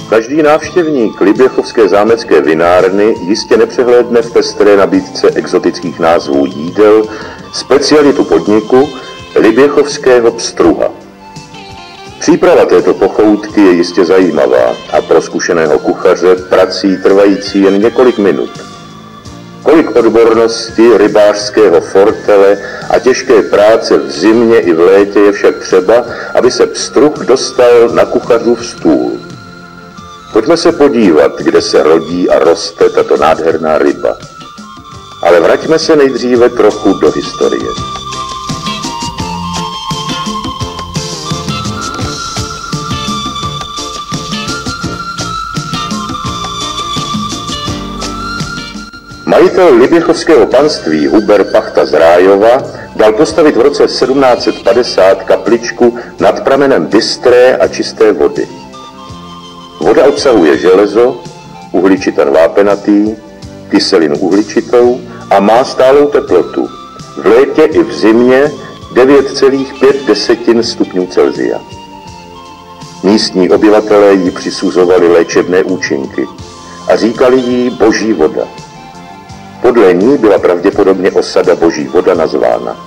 Každý návštěvník Liběchovské zámecké vinárny jistě nepřehlédne v pestré nabídce exotických názvů jídel specialitu podniku Liběchovského pstruha. Příprava této pochoutky je jistě zajímavá a pro zkušeného kuchaře prací trvající jen několik minut. Kolik odbornosti, rybářského fortele a těžké práce v zimě i v létě je však třeba, aby se pstruh dostal na kuchařův stůl. Pojďme se podívat, kde se rodí a roste tato nádherná ryba. Ale vraťme se nejdříve trochu do historie. Majitel Liběchovského panství Hubert Pachta z Rájova dal postavit v roce 1750 kapličku nad pramenem bystré a čisté vody. Voda obsahuje železo, uhličitan vápenatý, kyselinu uhličitou a má stálou teplotu. V létě i v zimě 9,5 stupňů Celsia. Místní obyvatelé jí přisuzovali léčebné účinky a říkali jí Boží voda. Podle ní byla pravděpodobně osada Boží voda nazvána.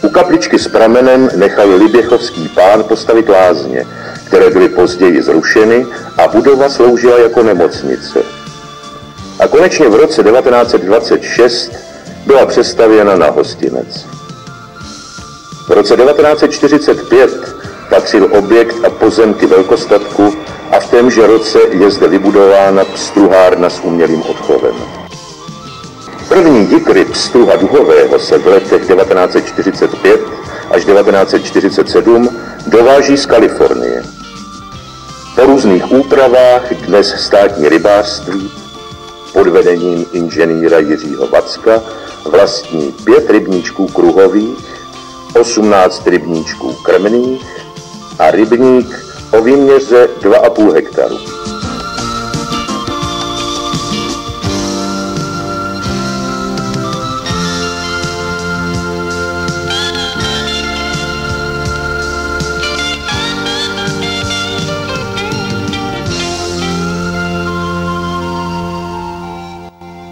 U kapličky s pramenem nechal liběchovský pán postavit lázně, které byly později zrušeny a budova sloužila jako nemocnice. A konečně v roce 1926 byla přestavěna na hostinec. V roce 1945 patřil objekt a pozemky velkostatku a v témže roce je zde vybudována pstruhárna s umělým odchovem. První jikry pstruha duhového se v letech 1945 až 1947 dováží z Kalifornie. Po různých úpravách dnes státní rybářství pod vedením inženýra Jiřího Vacka vlastní 5 rybníčků kruhových, 18 rybníčků krmných a rybník o výměře 2,5 hektaru.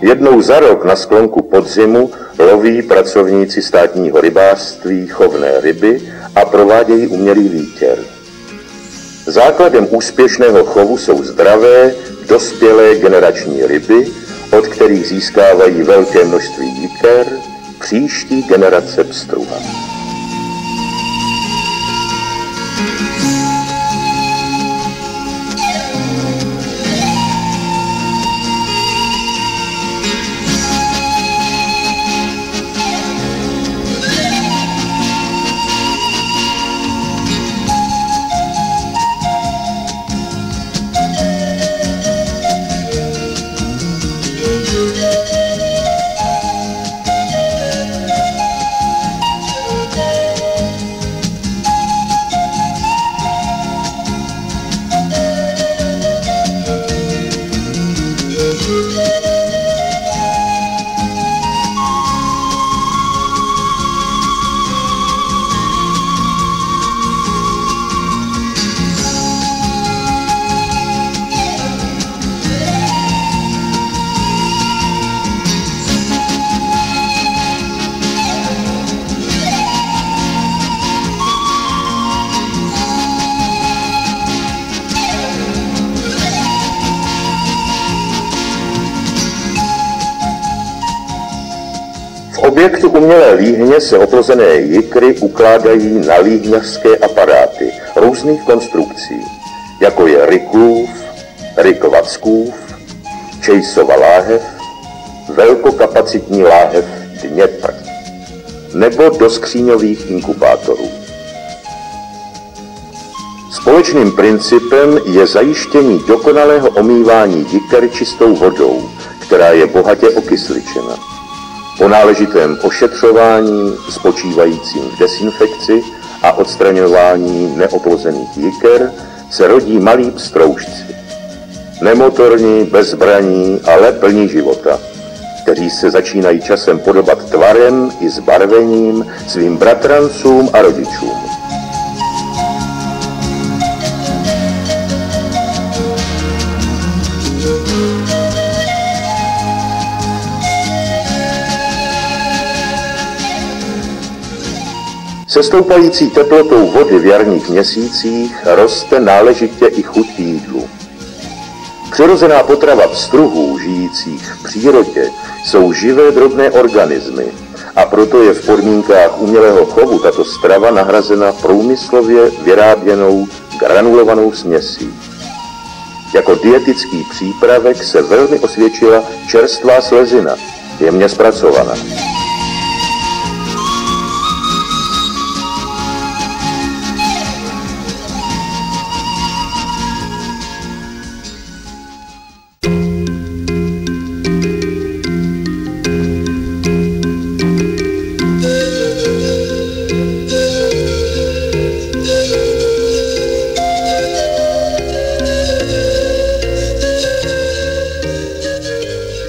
Jednou za rok na sklonku podzimu loví pracovníci státního rybářství chovné ryby a provádějí umělý výtěr. Základem úspěšného chovu jsou zdravé, dospělé generační ryby, od kterých získávají velké množství jiker příští generace pstruha. V objektu umělé líhně se oplozené jikry ukládají na líhňařské aparáty různých konstrukcí, jako je Ryklův, Rykvackův, Čejsova láhev, velkokapacitní láhev Dněpr nebo do skříňových inkubátorů. Společným principem je zajištění dokonalého omývání jiker čistou vodou, která je bohatě okysličena. Po náležitém ošetřování spočívajícím v dezinfekci a odstraňování neoplozených jiker se rodí malí pstroužci. Nemotorní, bezbraní, ale plní života, kteří se začínají časem podobat tvarem i zbarvením svým bratrancům a rodičům. Se stoupající teplotou vody v jarních měsících roste náležitě i chuť k jídlu. Přirozená potrava pstruhů žijících v přírodě jsou živé drobné organismy a proto je v podmínkách umělého chovu tato strava nahrazena průmyslově vyráběnou granulovanou směsí. Jako dietický přípravek se velmi osvědčila čerstvá slezina, jemně zpracovaná.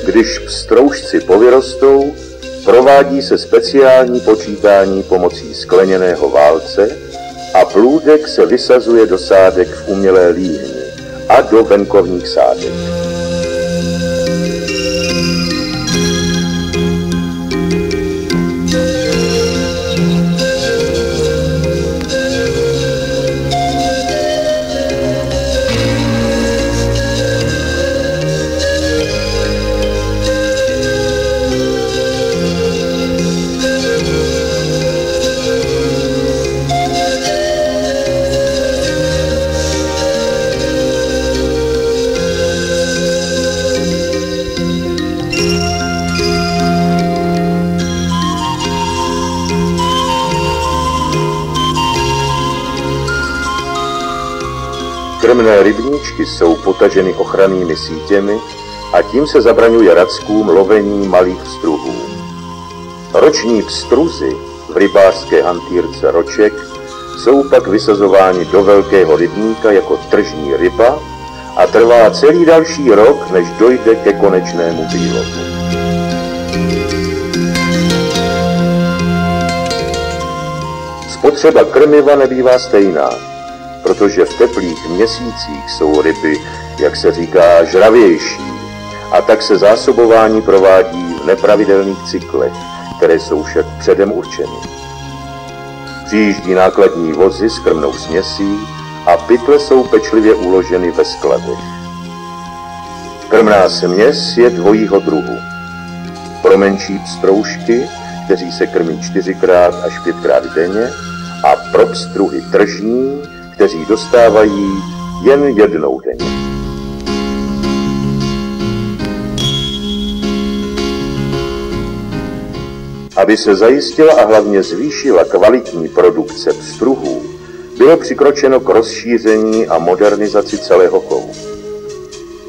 Když pstroužci povyrostou, provádí se speciální počítání pomocí skleněného válce a plůdek se vysazuje do sádek v umělé líhni a do venkovních sádek. Krmné rybníčky jsou potaženy ochrannými sítěmi a tím se zabraňuje rackům lovení malých pstruhů. Roční pstruzy v rybářské hantýrce roček jsou pak vysazováni do velkého rybníka jako tržní ryba a trvá celý další rok, než dojde ke konečnému výlovu. Spotřeba krmiva nebývá stejná, protože v teplých měsících jsou ryby, jak se říká, žravější, a tak se zásobování provádí v nepravidelných cyklech, které jsou však předem určeny. Přijíždí nákladní vozy s krmnou směsí a pytle jsou pečlivě uloženy ve skladech. Krmná směs je dvojího druhu. Pro menší pstroužky, kteří se krmí 4x až 5x denně, a pro pstruhy tržní, kteří dostávají jen jednou denně. Aby se zajistila a hlavně zvýšila kvalitní produkce pstruhů, bylo přikročeno k rozšíření a modernizaci celého chovu.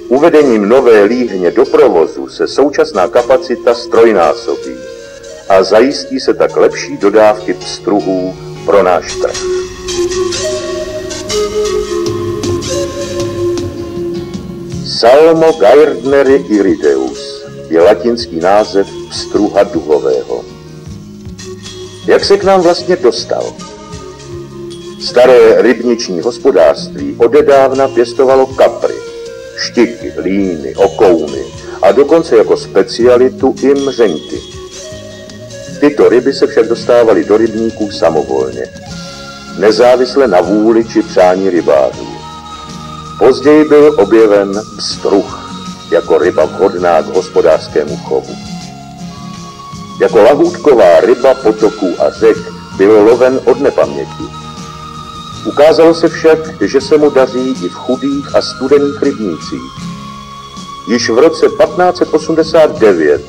Uvedením nové líhně do provozu se současná kapacita ztrojnásobí a zajistí se tak lepší dodávky pstruhů pro náš trh. Salmo Gairdneri irideus je latinský název pstruha duhového. Jak se k nám vlastně dostal? Staré rybniční hospodářství odedávna pěstovalo kapry, štiky, líny, okouny a dokonce jako specialitu i mřenky. Tyto ryby se však dostávaly do rybníků samovolně, nezávisle na vůli či přání rybářů. Později byl objeven pstruh jako ryba vhodná k hospodářskému chovu. Jako lahůdková ryba potoků a řek byl loven od nepaměti. Ukázalo se však, že se mu daří i v chudých a studených rybnících. Již v roce 1589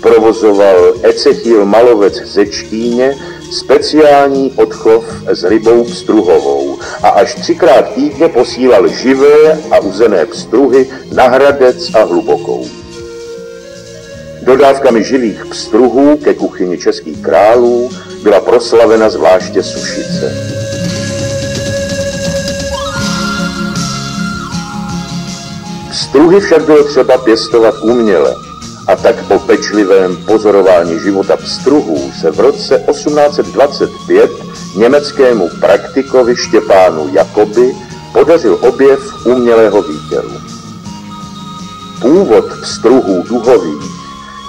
provozoval Ecechil Malovec ze Čtíně speciální odchov s rybou pstruhovou a až 3x týdně posílal živé a uzené pstruhy na Hradec a Hlubokou. Dodávkami živých pstruhů ke kuchyni českých králů byla proslavena zvláště Sušice. Pstruhy však bylo třeba pěstovat uměle, a tak po pečlivém pozorování života pstruhů se v roce 1825 německému praktikovi Štěpánu Jakobi podařil objev umělého výtěru. Původ pstruhů duhových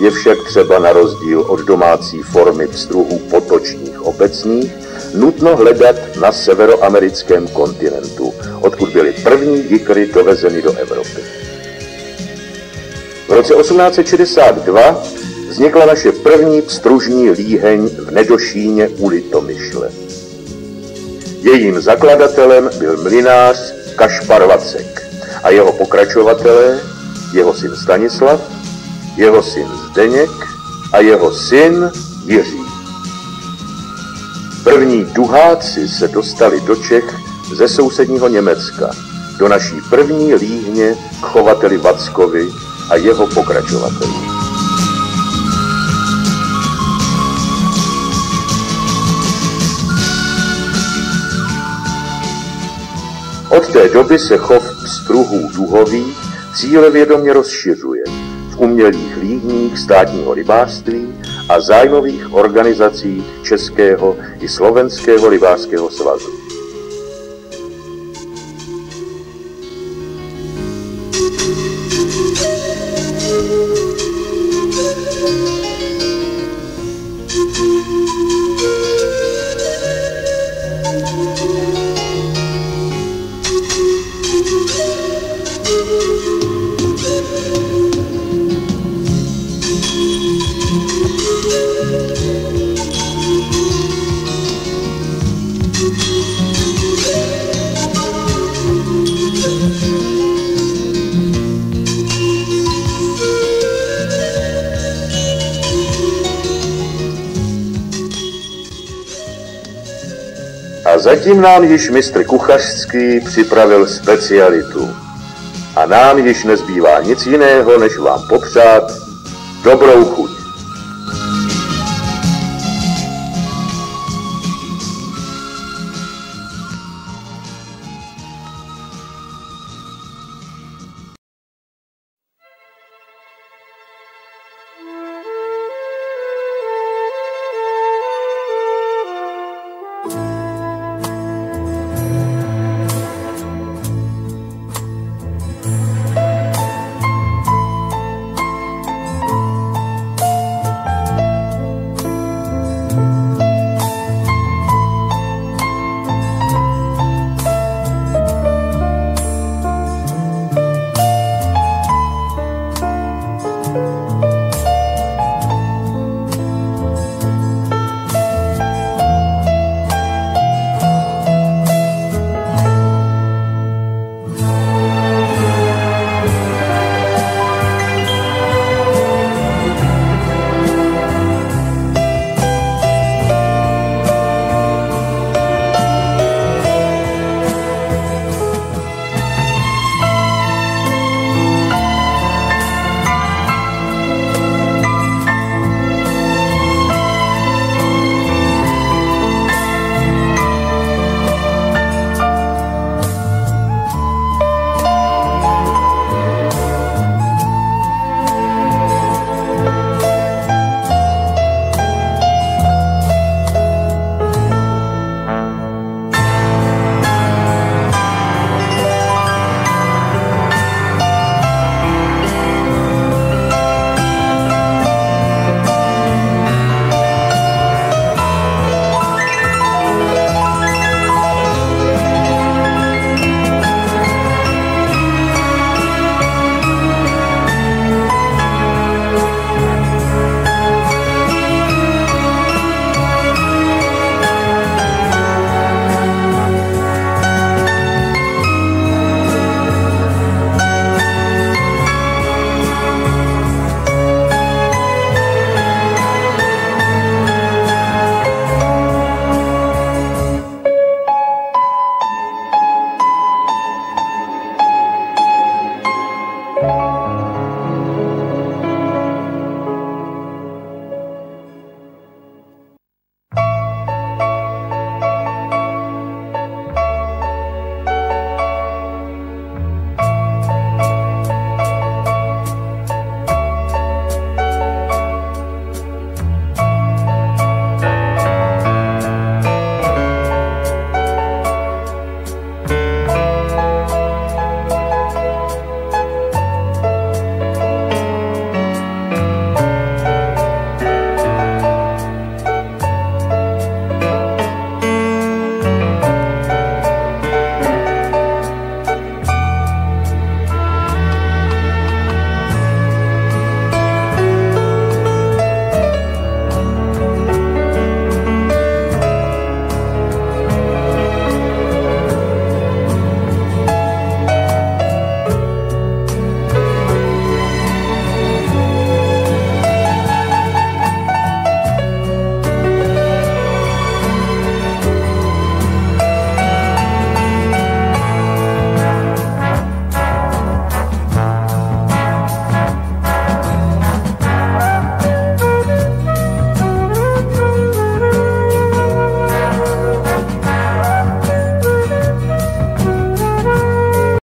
je však třeba na rozdíl od domácí formy pstruhů potočních obecných nutno hledat na severoamerickém kontinentu, odkud byly první jikry dovezeny do Evropy. V roce 1862 vznikla naše první pstružní líheň v Nedošíně u Litomyšle. Jejím zakladatelem byl mlynář Kašpar Vacek a jeho pokračovatelé, jeho syn Stanislav, jeho syn Zdeněk a jeho syn Jiří. První duháci se dostali do Čech ze sousedního Německa, do naší první líhně k chovateli Vackovi a jeho pokračovatelům. Od té doby se chov pstruhů duhových cílevědomě rozšiřuje v umělých líhních státního rybářství a zájmových organizací Českého i Slovenského rybářského svazu. A zatím nám již mistr kuchařský připravil specialitu. A nám již nezbývá nic jiného, než vám popřát dobrou chuť.